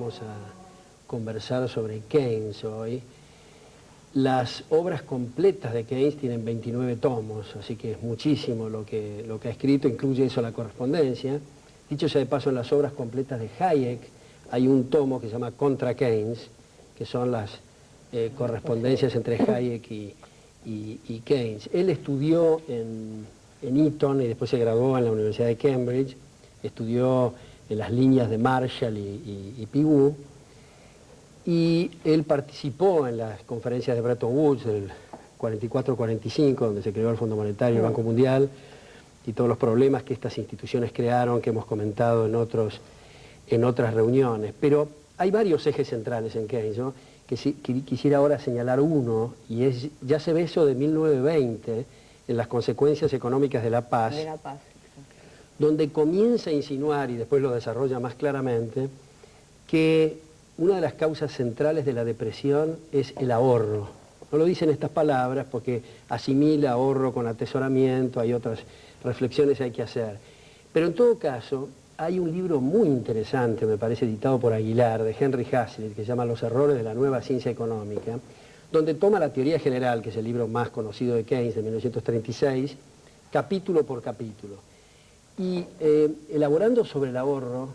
vamos a conversar sobre Keynes hoy. Las obras completas de Keynes tienen 29 tomos, así que es muchísimo lo que ha escrito, incluye eso la correspondencia. Dicho sea de paso, en las obras completas de Hayek hay un tomo que se llama Contra Keynes, que son las correspondencias entre Hayek y Keynes. Él estudió en Eton y después se graduó en la Universidad de Cambridge, estudió en las líneas de Marshall y Pigou, y él participó en las conferencias de Bretton Woods del 44-45, donde se creó el Fondo Monetario y el Banco Mundial, y todos los problemas que estas instituciones crearon, que hemos comentado en otras reuniones. Pero hay varios ejes centrales en Keynes, ¿no? que quisiera ahora señalar uno, y ya se ve eso de 1920, en las consecuencias económicas de la paz, donde comienza a insinuar, y después lo desarrolla más claramente, que una de las causas centrales de la depresión es el ahorro. No lo dicen estas palabras porque asimila ahorro con atesoramiento, hay otras reflexiones que hay que hacer. Pero en todo caso, hay un libro muy interesante, me parece, editado por Aguilar, de Henry Hazlitt, que se llama Los errores de la nueva ciencia económica, donde toma la teoría general, que es el libro más conocido de Keynes, de 1936, capítulo por capítulo. Y elaborando sobre el ahorro,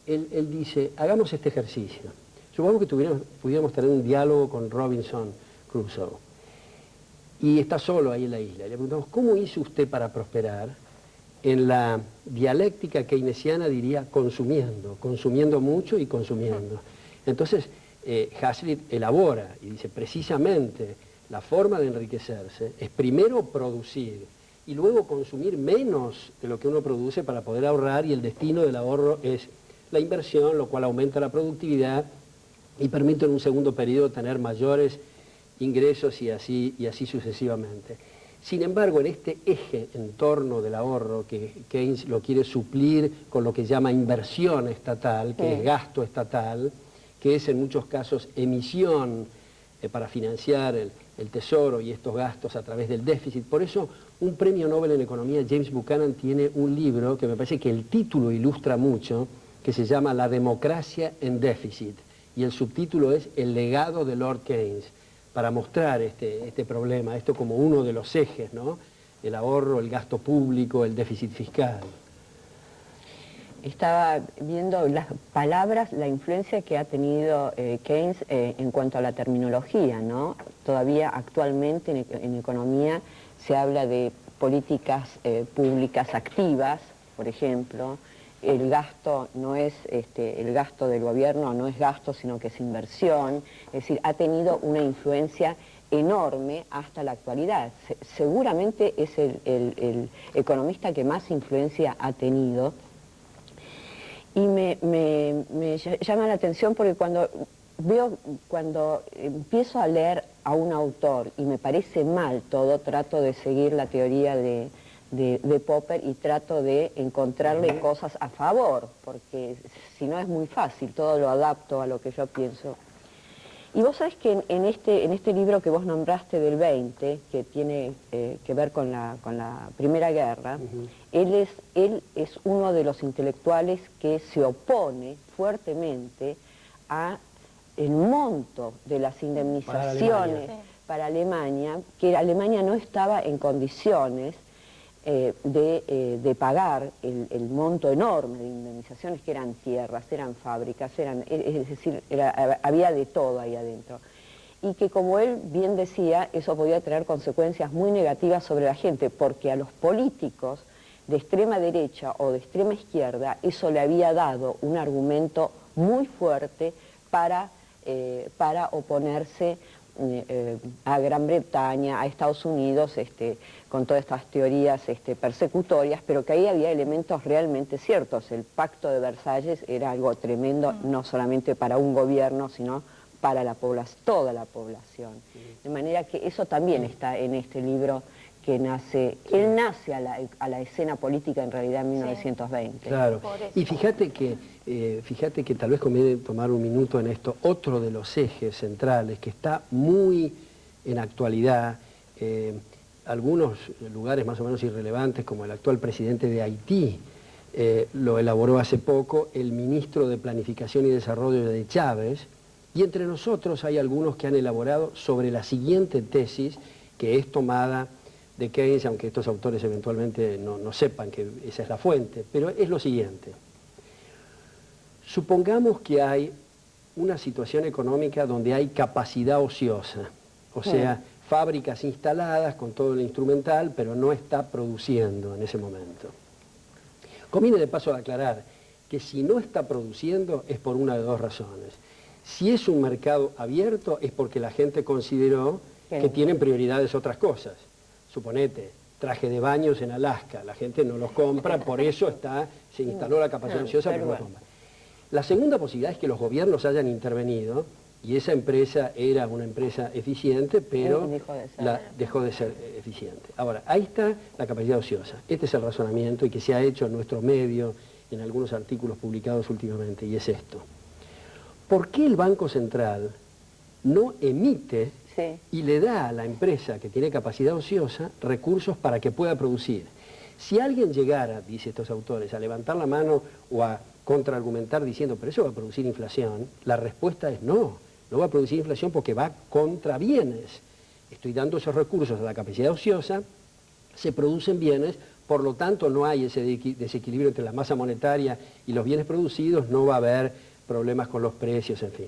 él dice, hagamos este ejercicio. Supongamos que pudiéramos tener un diálogo con Robinson Crusoe. Y está solo ahí en la isla. Y le preguntamos, ¿cómo hizo usted para prosperar? En la dialéctica keynesiana diría consumiendo mucho y consumiendo. Entonces, Hazlitt elabora y dice, precisamente, la forma de enriquecerse es primero producir y luego consumir menos de lo que uno produce para poder ahorrar, y el destino del ahorro es la inversión, lo cual aumenta la productividad y permite en un segundo periodo tener mayores ingresos y así sucesivamente. Sin embargo, en este eje en torno del ahorro, que Keynes lo quiere suplir con lo que llama inversión estatal, que es gasto estatal, que es en muchos casos emisión para financiar el tesoro y estos gastos a través del déficit. Por eso, un premio Nobel en Economía, James Buchanan, tiene un libro que me parece que el título ilustra mucho, que se llama La democracia en déficit, y el subtítulo es El legado de Lord Keynes, para mostrar este problema, esto como uno de los ejes, ¿no? El ahorro, el gasto público, el déficit fiscal. Estaba viendo las palabras, la influencia que ha tenido Keynes en cuanto a la terminología, ¿no? Todavía actualmente en economía se habla de políticas públicas activas, por ejemplo. El gasto no es, el gasto del gobierno no es gasto, sino que es inversión. Es decir, ha tenido una influencia enorme hasta la actualidad. Seguramente es el economista que más influencia ha tenido. Y me llama la atención porque cuando empiezo a leer a un autor y me parece mal todo, trato de seguir la teoría de Popper y trato de encontrarle cosas a favor, porque si no es muy fácil, todo lo adapto a lo que yo pienso. Y vos sabés que en este libro que vos nombraste del 20, que tiene que ver con la Primera Guerra, él es uno de los intelectuales que se opone fuertemente a el monto de las indemnizaciones para Alemania, que Alemania no estaba en condiciones de pagar el monto enorme de indemnizaciones, que eran tierras, eran fábricas, es decir, había de todo ahí adentro. Y que, como él bien decía, eso podía tener consecuencias muy negativas sobre la gente, porque a los políticos de extrema derecha o de extrema izquierda eso le había dado un argumento muy fuerte para oponerse a Gran Bretaña, a Estados Unidos, con todas estas teorías persecutorias, pero que ahí había elementos realmente ciertos. El Pacto de Versalles era algo tremendo, no solamente para un gobierno, sino para toda la población. De manera que eso también está en este libro, que él nace a la escena política en realidad en 1920. Claro, y fíjate que tal vez conviene tomar un minuto en esto, otro de los ejes centrales que está muy en actualidad. Algunos lugares más o menos irrelevantes, como el actual presidente de Haití, lo elaboró hace poco el ministro de Planificación y Desarrollo de Chávez, y entre nosotros hay algunos que han elaborado sobre la siguiente tesis, que es tomada de Keynes, aunque estos autores eventualmente no sepan que esa es la fuente, pero es lo siguiente. Supongamos que hay una situación económica donde hay capacidad ociosa, o sea, fábricas instaladas con todo el instrumental, pero no está produciendo en ese momento. Conviene de paso aclarar que si no está produciendo es por una de dos razones. Si es un mercado abierto es porque la gente consideró que tienen prioridades otras cosas. Suponete, traje de baños en Alaska, la gente no los compra, por eso se instaló la capacidad ociosa, pero no lo compra. La segunda posibilidad es que los gobiernos hayan intervenido y esa empresa era una empresa eficiente, pero dejó de ser eficiente. Ahora, ahí está la capacidad ociosa. Este es el razonamiento y que se ha hecho en nuestro medio, en algunos artículos publicados últimamente, y es esto. ¿Por qué el Banco Central no emite y le da a la empresa que tiene capacidad ociosa recursos para que pueda producir? Si alguien llegara, dice estos autores, a levantar la mano o a contraargumentar diciendo, pero eso va a producir inflación, la respuesta es no va a producir inflación porque va contra bienes. Estoy dando esos recursos a la capacidad ociosa, se producen bienes, por lo tanto no hay ese desequilibrio entre la masa monetaria y los bienes producidos, no va a haber problemas con los precios, en fin.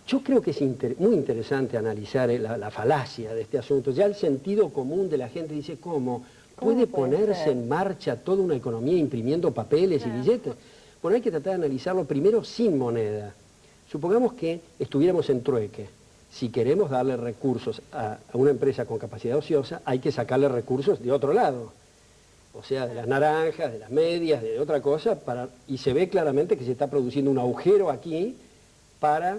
Yo creo que es muy interesante analizar la falacia de este asunto. Ya el sentido común de la gente dice, ¿cómo puede ponerse en marcha toda una economía imprimiendo papeles y billetes? Bueno, hay que tratar de analizarlo primero sin moneda. Supongamos que estuviéramos en trueque. Si queremos darle recursos a una empresa con capacidad ociosa, hay que sacarle recursos de otro lado. O sea, de las naranjas, de las medias, de otra cosa, y se ve claramente que se está produciendo un agujero aquí para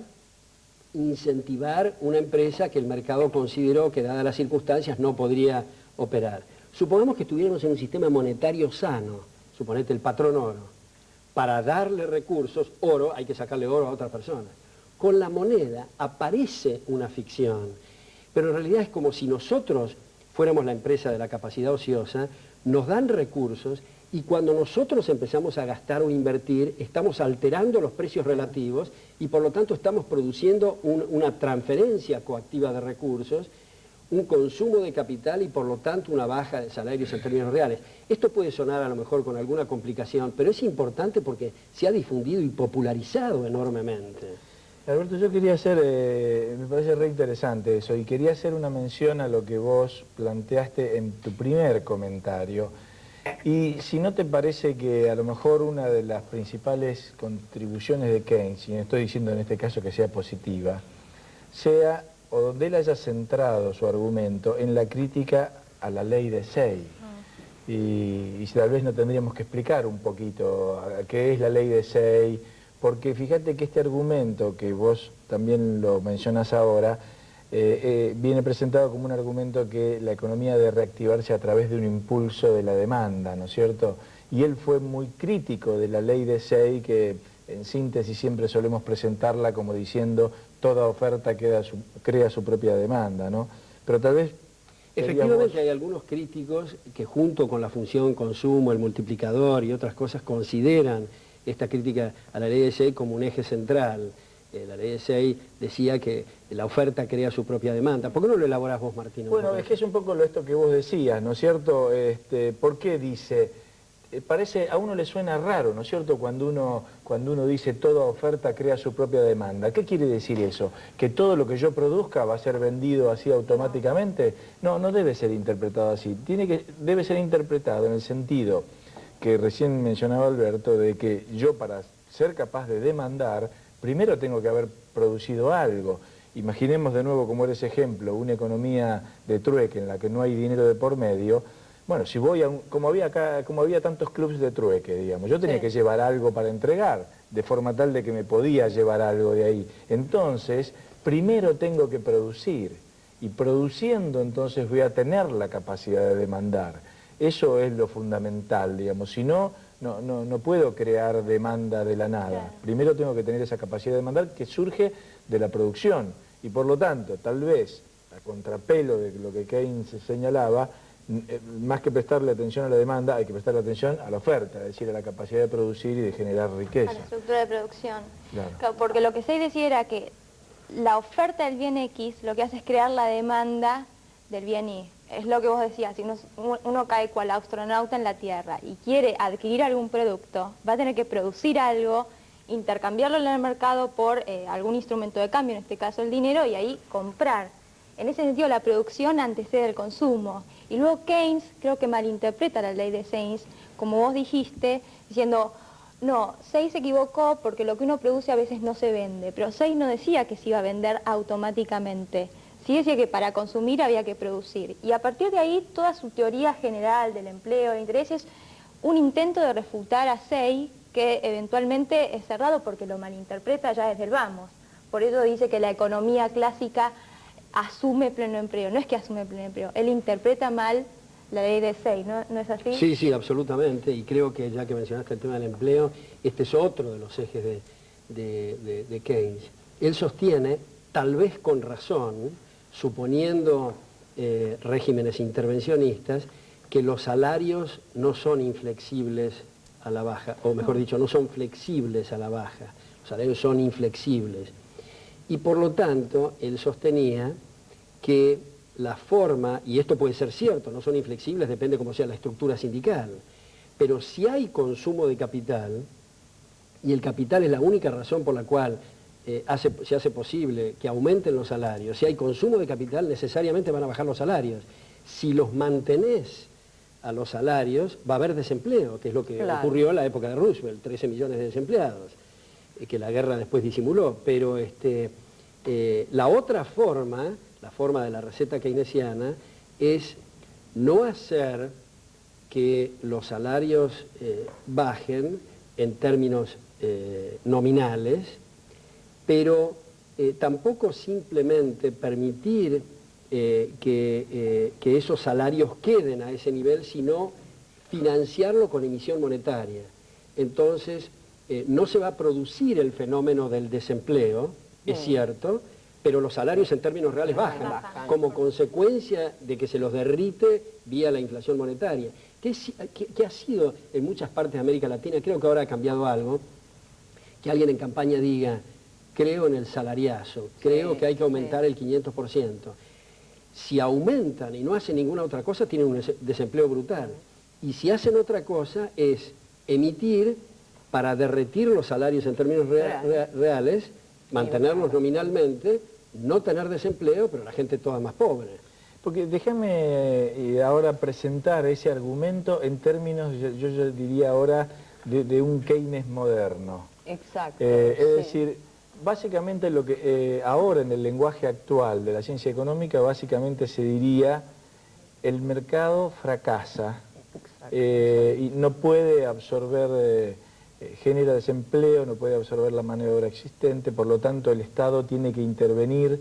incentivar una empresa que el mercado consideró que, dadas las circunstancias, no podría operar. Supongamos que estuviéramos en un sistema monetario sano, suponete el patrón oro. Para darle recursos, oro, hay que sacarle oro a otras personas. Con la moneda aparece una ficción, pero en realidad es como si nosotros fuéramos la empresa de la capacidad ociosa, nos dan recursos y cuando nosotros empezamos a gastar o invertir, estamos alterando los precios relativos y por lo tanto estamos produciendo una transferencia coactiva de recursos, un consumo de capital y por lo tanto una baja de salarios en términos reales. Esto puede sonar a lo mejor con alguna complicación, pero es importante porque se ha difundido y popularizado enormemente. Alberto, yo quería hacer, me parece re interesante eso, y quería hacer una mención a lo que vos planteaste en tu primer comentario. Y si no te parece que a lo mejor una de las principales contribuciones de Keynes, y no estoy diciendo en este caso que sea positiva, sea o donde él haya centrado su argumento en la crítica a la ley de Say. Y tal vez no tendríamos que explicar un poquito qué es la ley de Say, porque fíjate que este argumento que vos también lo mencionas ahora, viene presentado como un argumento que la economía debe reactivarse a través de un impulso de la demanda, ¿no es cierto? Y él fue muy crítico de la ley de Say, que en síntesis siempre solemos presentarla como diciendo toda oferta crea su propia demanda, ¿no? Pero tal vez... Efectivamente hay algunos críticos que junto con la función consumo, el multiplicador y otras cosas consideran esta crítica a la ley de Say como un eje central. La ley de Say decía que la oferta crea su propia demanda. ¿Por qué no lo elaborás vos, Martín? Bueno, es que es un poco esto que vos decías, ¿no es cierto? ¿Por qué dice? Parece, a uno le suena raro, ¿no es cierto? Cuando uno dice toda oferta crea su propia demanda. ¿Qué quiere decir eso? ¿Que todo lo que yo produzca va a ser vendido así automáticamente? No, no debe ser interpretado así. Debe ser interpretado en el sentido que recién mencionaba Alberto, de que yo para ser capaz de demandar, primero tengo que haber producido algo. Imaginemos de nuevo, como era ese ejemplo, una economía de trueque en la que no hay dinero de por medio. Bueno, si voy a como había tantos clubes de trueque, digamos, yo tenía que llevar algo para entregar, de forma tal de que me podía llevar algo de ahí. Entonces, primero tengo que producir, y produciendo entonces voy a tener la capacidad de demandar. Eso es lo fundamental, digamos, si no, no puedo crear demanda de la nada. Primero tengo que tener esa capacidad de demandar que surge de la producción, y por lo tanto, tal vez, a contrapelo de lo que Keynes señalaba, más que prestarle atención a la demanda, hay que prestarle atención a la oferta, es decir, a la capacidad de producir y de generar riqueza. A la estructura de producción. Claro. Claro, porque lo que Say decía era que la oferta del bien X lo que hace es crear la demanda del bien Y. Es lo que vos decías, si uno cae cual astronauta en la Tierra y quiere adquirir algún producto, va a tener que producir algo, intercambiarlo en el mercado por algún instrumento de cambio, en este caso el dinero, y ahí comprar. En ese sentido, la producción antecede el consumo. Y luego Keynes creo que malinterpreta la ley de Saynes, como vos dijiste, diciendo, no, Saynes se equivocó porque lo que uno produce a veces no se vende. Pero Saynes no decía que se iba a vender automáticamente. Sí decía que para consumir había que producir. Y a partir de ahí, toda su teoría general del empleo, de intereses, un intento de refutar a Saynes, que eventualmente es cerrado porque lo malinterpreta ya desde el vamos. Por eso dice que la economía clásica asume pleno empleo. No es que asume pleno empleo, él interpreta mal la ley de Saynes, ¿no es así? Sí, sí, absolutamente, y creo que ya que mencionaste el tema del empleo, este es otro de los ejes de Keynes. Él sostiene, tal vez con razón, suponiendo regímenes intervencionistas, que los salarios no son inflexibles a la baja, o mejor dicho, no son flexibles a la baja, los salarios son inflexibles. Y por lo tanto, él sostenía que la forma, y esto puede ser cierto, no son inflexibles, depende cómo sea la estructura sindical, pero si hay consumo de capital, y el capital es la única razón por la cual se hace posible que aumenten los salarios, si hay consumo de capital, necesariamente van a bajar los salarios. Si los mantenés a los salarios, va a haber desempleo, que es lo que ocurrió en la época de Roosevelt, 13 millones de desempleados, que la guerra después disimuló, pero la otra forma, la forma de la receta keynesiana, es no hacer que los salarios bajen en términos nominales, pero tampoco simplemente permitir que esos salarios queden a ese nivel, sino financiarlo con emisión monetaria. Entonces, no se va a producir el fenómeno del desempleo, es cierto, pero los salarios en términos reales bajan, como consecuencia de que se los derrite vía la inflación monetaria. ¿Qué ha sido en muchas partes de América Latina? Creo que ahora ha cambiado algo, que alguien en campaña diga, creo en el salariazo, creo que hay que aumentar el 500%. Si aumentan y no hacen ninguna otra cosa, tienen un desempleo brutal. Y si hacen otra cosa, es emitir para derretir los salarios en términos reales, mantenerlos nominalmente, no tener desempleo, pero la gente toda más pobre. Porque déjame ahora presentar ese argumento en términos, yo diría ahora, de un Keynes moderno. Exacto. Es decir, básicamente lo que ahora en el lenguaje actual de la ciencia económica, básicamente se diría, el mercado fracasa y no puede absorber, genera desempleo, no puede absorber la mano de obra existente, por lo tanto el Estado tiene que intervenir.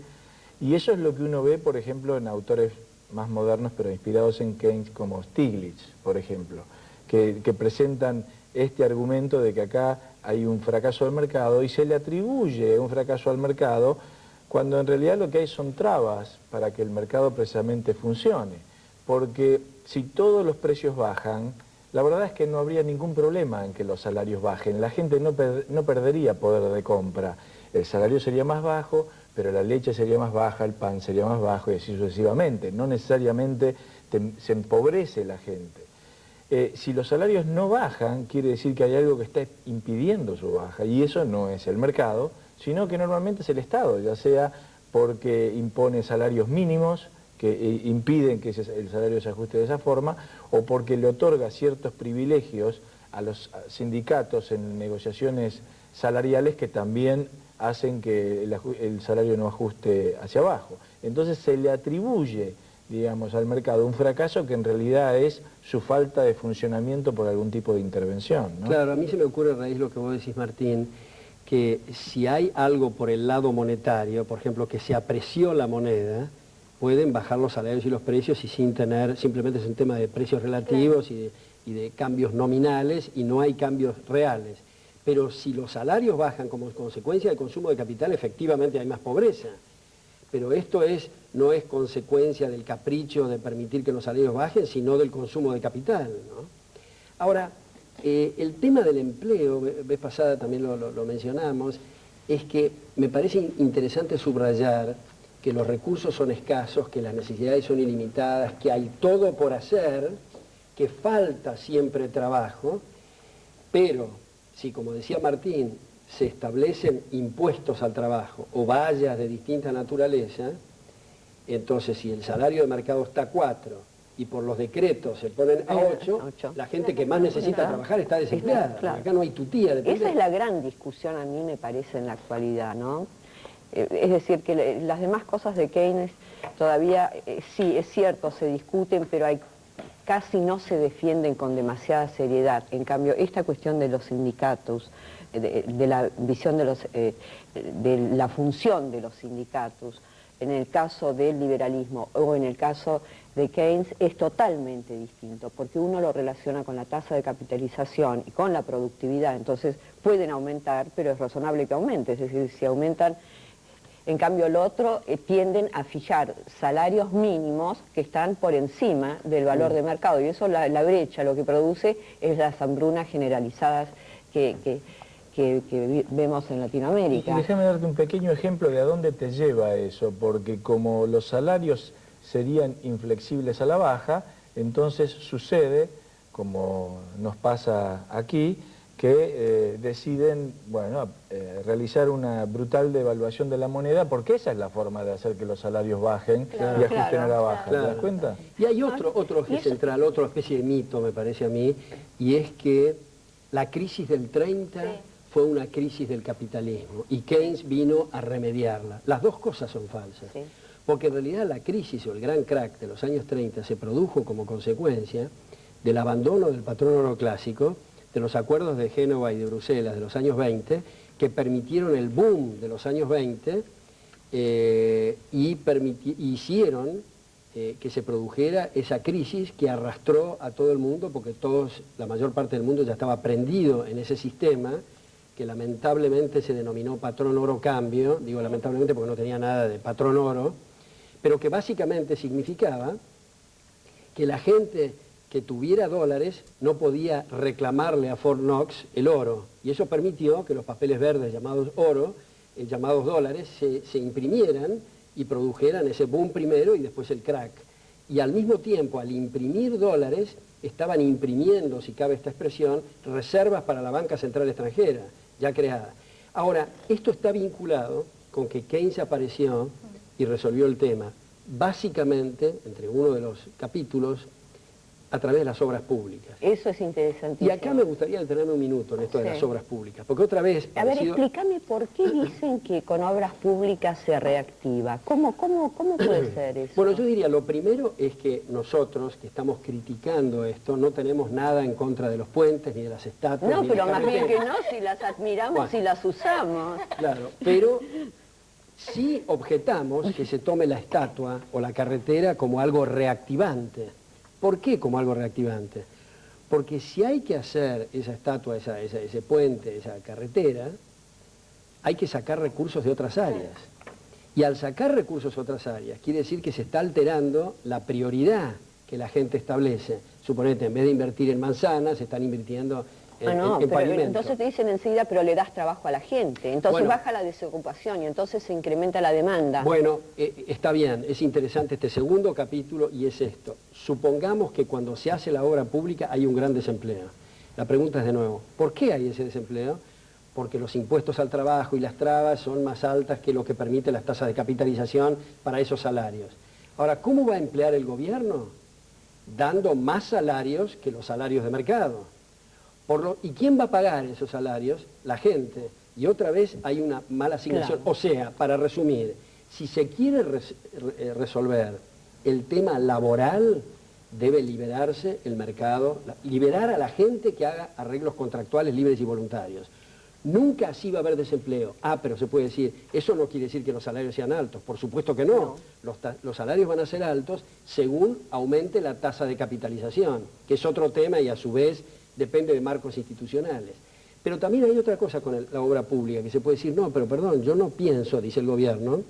Y eso es lo que uno ve, por ejemplo, en autores más modernos, pero inspirados en Keynes, como Stiglitz, por ejemplo, que presentan este argumento de que acá hay un fracaso del mercado y se le atribuye un fracaso al mercado cuando en realidad lo que hay son trabas para que el mercado precisamente funcione. Porque si todos los precios bajan, la verdad es que no habría ningún problema en que los salarios bajen. La gente no perdería poder de compra. El salario sería más bajo, pero la leche sería más baja, el pan sería más bajo y así sucesivamente. No necesariamente se empobrece la gente. Si los salarios no bajan, quiere decir que hay algo que está impidiendo su baja, y eso no es el mercado, sino que normalmente es el Estado, ya sea porque impone salarios mínimos que impiden que el salario se ajuste de esa forma, o porque le otorga ciertos privilegios a los sindicatos en negociaciones salariales que también hacen que el salario no ajuste hacia abajo. Entonces se le atribuye, digamos, al mercado un fracaso que en realidad es su falta de funcionamiento por algún tipo de intervención, ¿no? Claro, a mí se me ocurre a raíz de lo que vos decís, Martín, que si hay algo por el lado monetario, por ejemplo, que se apreció la moneda, pueden bajar los salarios y los precios y sin tener, simplemente es un tema de precios relativos y de cambios nominales y no hay cambios reales. Pero si los salarios bajan como consecuencia del consumo de capital, efectivamente hay más pobreza. pero esto no es consecuencia del capricho de permitir que los salarios bajen, sino del consumo de capital, ¿no? Ahora, el tema del empleo, vez pasada también lo mencionamos, es que me parece interesante subrayar que los recursos son escasos, que las necesidades son ilimitadas, que hay todo por hacer, que falta siempre trabajo, pero si, como decía Martín, se establecen impuestos al trabajo o vallas de distinta naturaleza, entonces si el salario de mercado está a 4 y por los decretos se ponen a 8, la gente que más necesita trabajar está desempleada. Claro. Acá no hay tutía de Esa es la gran discusión, a mí me parece, en la actualidad, ¿no? Es decir, que las demás cosas de Keynes todavía, sí, es cierto, se discuten, pero casi no se defienden con demasiada seriedad. En cambio, esta cuestión de los sindicatos, de la visión de la función de los sindicatos, en el caso del liberalismo o en el caso de Keynes, es totalmente distinto, porque uno lo relaciona con la tasa de capitalización y con la productividad, entonces pueden aumentar, pero es razonable que aumente, es decir, si aumentan. En cambio, el otro tienden a fijar salarios mínimos que están por encima del valor de mercado, y eso la brecha lo que produce es las hambrunas generalizadas que vemos en Latinoamérica. Y déjame darte un pequeño ejemplo de a dónde te lleva eso, porque como los salarios serían inflexibles a la baja, entonces sucede, como nos pasa aquí, que deciden, bueno, realizar una brutal devaluación de la moneda, porque esa es la forma de hacer que los salarios bajen y ajusten a la baja. Claro. ¿Te das cuenta? Y hay otro eje central, otra especie de mito, me parece a mí, y es que la crisis del 30 fue una crisis del capitalismo y Keynes vino a remediarla. Las dos cosas son falsas, porque en realidad la crisis o el gran crack de los años 30 se produjo como consecuencia del abandono del patrón oro clásico, de los acuerdos de Génova y de Bruselas de los años 20, que permitieron el boom de los años 20 y hicieron que se produjera esa crisis que arrastró a todo el mundo, porque la mayor parte del mundo ya estaba prendido en ese sistema, que lamentablemente se denominó patrón oro cambio, digo lamentablemente porque no tenía nada de patrón oro, pero que básicamente significaba que la gente que tuviera dólares no podía reclamarle a Fort Knox el oro, y eso permitió que los papeles verdes llamados oro, llamados dólares, se imprimieran y produjeran ese boom primero y después el crack. Y al mismo tiempo, al imprimir dólares, estaban imprimiendo, si cabe esta expresión, reservas para la banca central extranjera, ya creada. Ahora, esto está vinculado con que Keynes apareció y resolvió el tema, básicamente, entre uno de los capítulos, a través de las obras públicas. Eso es interesantísimo. Y acá me gustaría detenerme un minuto en esto de las obras públicas, porque otra vez... A ver, explícame por qué dicen que con obras públicas se reactiva. ¿Cómo puede ser eso? Bueno, yo diría, lo primero es que nosotros, que estamos criticando esto, no tenemos nada en contra de los puentes, ni de las estatuas, no, ni pero de más bien que no, si las admiramos y las usamos. Claro, pero sí objetamos que se tome la estatua o la carretera como algo reactivante. ¿Por qué como algo reactivante? Porque si hay que hacer esa estatua, ese puente, esa carretera, hay que sacar recursos de otras áreas. Y al sacar recursos de otras áreas, quiere decir que se está alterando la prioridad que la gente establece. Suponete, en vez de invertir en manzanas, se están invirtiendo en pavimento. Entonces te dicen enseguida, pero le das trabajo a la gente. Entonces baja la desocupación y entonces se incrementa la demanda. Bueno, está bien, es interesante este segundo capítulo y es esto. Supongamos que cuando se hace la obra pública hay un gran desempleo. La pregunta es de nuevo, ¿por qué hay ese desempleo? Porque los impuestos al trabajo y las trabas son más altas que lo que permite las tasas de capitalización para esos salarios. Ahora, ¿cómo va a emplear el gobierno? Dando más salarios que los salarios de mercado. ¿Y quién va a pagar esos salarios? La gente. Y otra vez hay una mala asignación. Claro. O sea, para resumir, si se quiere resolver el tema laboral, debe liberarse el mercado, liberar a la gente que haga arreglos contractuales libres y voluntarios. Nunca así va a haber desempleo. Pero se puede decir, eso no quiere decir que los salarios sean altos. Por supuesto que no. Los salarios van a ser altos según aumente la tasa de capitalización, que es otro tema y a su vez depende de marcos institucionales. Pero también hay otra cosa con la obra pública, que se puede decir, no, pero perdón, yo no pienso, dice el gobierno,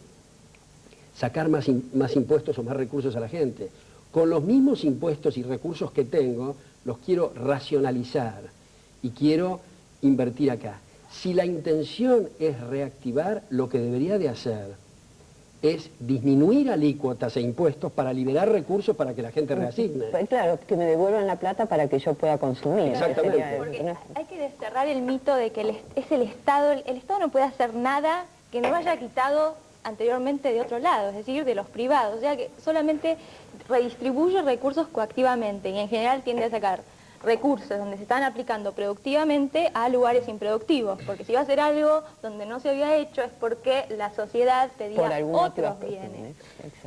sacar más impuestos o más recursos a la gente. Con los mismos impuestos y recursos que tengo, los quiero racionalizar y quiero invertir acá. Si la intención es reactivar, lo que debería de hacer es disminuir alícuotas e impuestos para liberar recursos para que la gente reasigne. Claro, que me devuelvan la plata para que yo pueda consumir. Exactamente. Porque hay que desterrar el mito de que es el Estado no puede hacer nada que no haya quitado anteriormente de otro lado, es decir, de los privados, o sea que solamente redistribuye recursos coactivamente y en general tiende a sacar recursos donde se están aplicando productivamente a lugares improductivos, porque si va a hacer algo donde no se había hecho es porque la sociedad pedía otros bienes.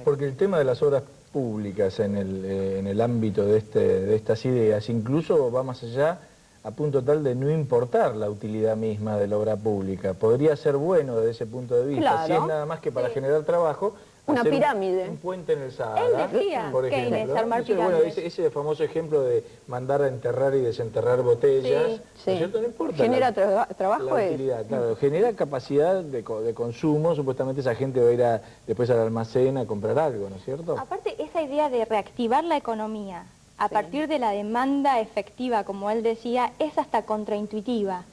Porque el tema de las obras públicas en el ámbito de estas ideas incluso va más allá a punto tal de no importar la utilidad misma de la obra pública. Podría ser bueno desde ese punto de vista, claro, si es nada más que para generar trabajo. Una pirámide. Un puente en el Sahara, Él decía, por ejemplo. Keynes, armar Bueno, pirámides. ese famoso ejemplo de mandar a enterrar y desenterrar botellas, Sí, ¿no es sí. cierto? No importa Genera la trabajo. utilidad, claro. Genera capacidad de consumo, supuestamente esa gente va a ir después al almacén a comprar algo, ¿no es cierto? Aparte, esa idea de reactivar la economía a partir de la demanda efectiva, como él decía, es hasta contraintuitiva.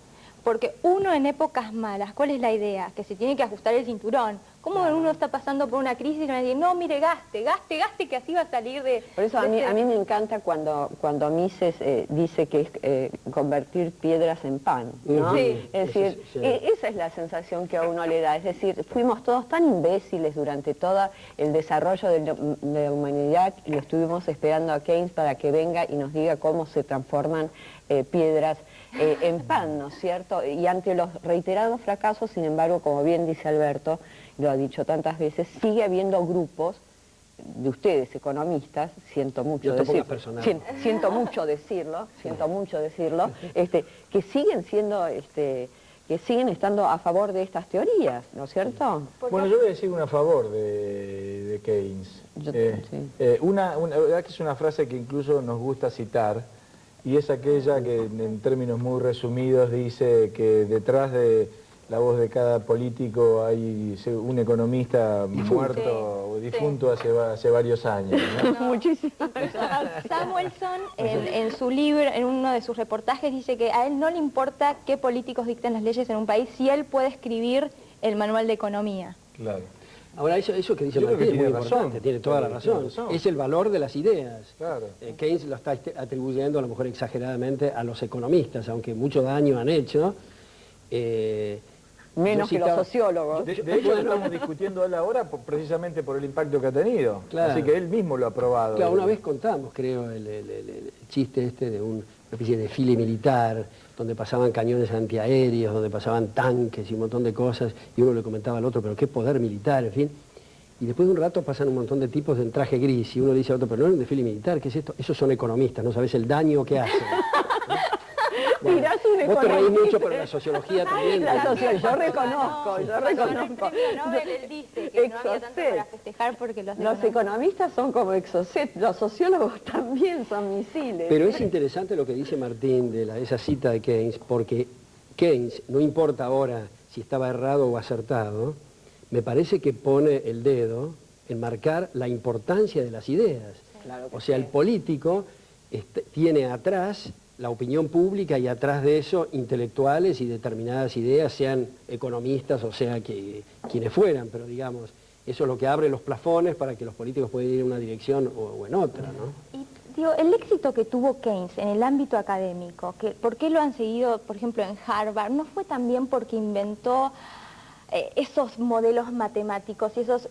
Porque uno en épocas malas, ¿cuál es la idea? Que se tiene que ajustar el cinturón. ¿Cómo uno está pasando por una crisis y le dice, no, mire, gaste, que así va a salir de... Por eso a mí me encanta cuando Mises dice que es convertir piedras en pan, ¿no? Sí. Es decir, esa es la sensación que a uno le da. Es decir, fuimos todos tan imbéciles durante todo el desarrollo de la humanidad y lo estuvimos esperando a Keynes para que venga y nos diga cómo se transforman piedras en pan, ¿no es cierto? Y ante los reiterados fracasos, sin embargo, como bien dice Alberto, lo ha dicho tantas veces, sigue habiendo grupos de ustedes, economistas, siento mucho decirlo, que siguen siendo, que siguen estando a favor de estas teorías, ¿no es cierto? Bueno, yo voy a decir una a favor de Keynes. La verdad que es una frase que incluso nos gusta citar, y es aquella que en términos muy resumidos dice que detrás de la voz de cada político hay un economista muerto o difunto hace varios años, ¿no? Muchísimo. Samuelson, en su libro, en uno de sus reportajes, dice que a él no le importa qué políticos dicten las leyes en un país si él puede escribir el manual de economía. Claro. Ahora, eso que dice Martín es muy importante, tiene toda la razón. Es el valor de las ideas. Claro. Keynes lo está atribuyendo, a lo mejor exageradamente, a los economistas, aunque mucho daño han hecho. Menos que los sociólogos. De hecho, lo estamos discutiendo él ahora precisamente por el impacto que ha tenido. Claro. Así que él mismo lo ha probado. Claro, una vez contamos, creo, el chiste este de una especie de desfile militar, donde pasaban cañones antiaéreos, donde pasaban tanques y un montón de cosas, y uno le comentaba al otro, pero qué poder militar, en fin. Y después de un rato pasan un montón de tipos en traje gris, y uno le dice al otro, pero no es un desfile militar, ¿qué es esto? Esos son economistas, no sabes el daño que hacen. Bueno, vos te reís mucho, pero la sociología también. Yo reconozco. El premio Nobel, él dice que no había tanto para festejar porque los economistas son como exocet, los sociólogos también son misiles. Pero es interesante lo que dice Martín de esa cita de Keynes, porque Keynes, no importa ahora si estaba errado o acertado, me parece que pone el dedo en marcar la importancia de las ideas. Claro que o sea, el político tiene atrás la opinión pública y atrás de eso intelectuales y determinadas ideas, sean economistas o sea quienes fueran, pero digamos, eso es lo que abre los plafones para que los políticos puedan ir en una dirección o en otra, ¿no? Y digo, el éxito que tuvo Keynes en el ámbito académico, ¿por qué lo han seguido, por ejemplo, en Harvard? ¿No fue también porque inventó esos modelos matemáticos y esos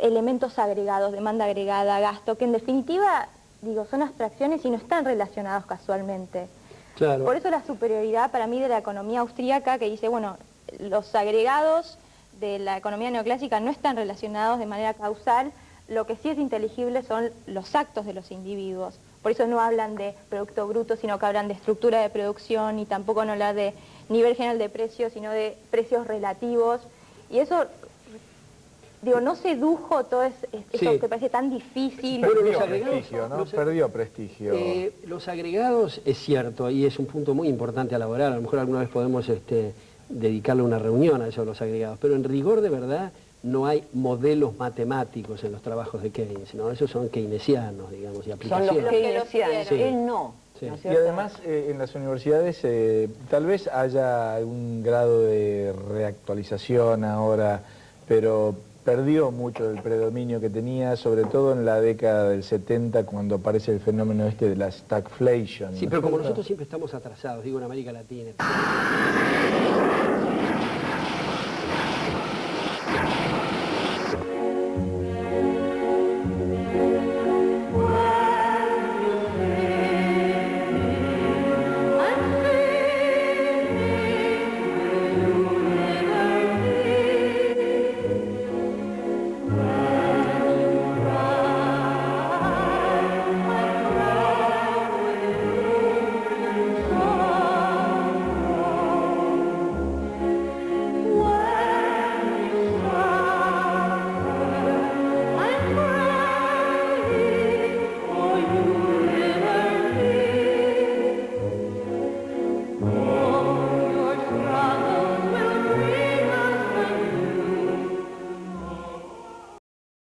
elementos agregados, demanda agregada, gasto, que en definitiva, digo, son abstracciones y no están relacionados casualmente? Claro. Por eso la superioridad para mí de la economía austríaca, que dice, bueno, los agregados de la economía neoclásica no están relacionados de manera causal, lo que sí es inteligible son los actos de los individuos. Por eso no hablan de producto bruto, sino que hablan de estructura de producción, y tampoco no hablan de nivel general de precios, sino de precios relativos. Y eso, digo, no sedujo todo eso Sí. que parece tan difícil. Perdió prestigio, ¿no? Perdió prestigio. Los agregados, es cierto, y es un punto muy importante a elaborar, a lo mejor alguna vez podemos dedicarle una reunión a eso de los agregados, pero en rigor de verdad no hay modelos matemáticos en los trabajos de Keynes, ¿no? Esos son keynesianos, digamos, y Son aplicaciones. los keynesianos, Sí. él no. Sí. ¿no es Y cierto? además en las universidades tal vez haya algún grado de reactualización ahora, pero perdió mucho del predominio que tenía, sobre todo en la década del 70, cuando aparece el fenómeno este de la stagflation. Sí, ¿no? pero como nosotros siempre estamos atrasados, digo, en América Latina.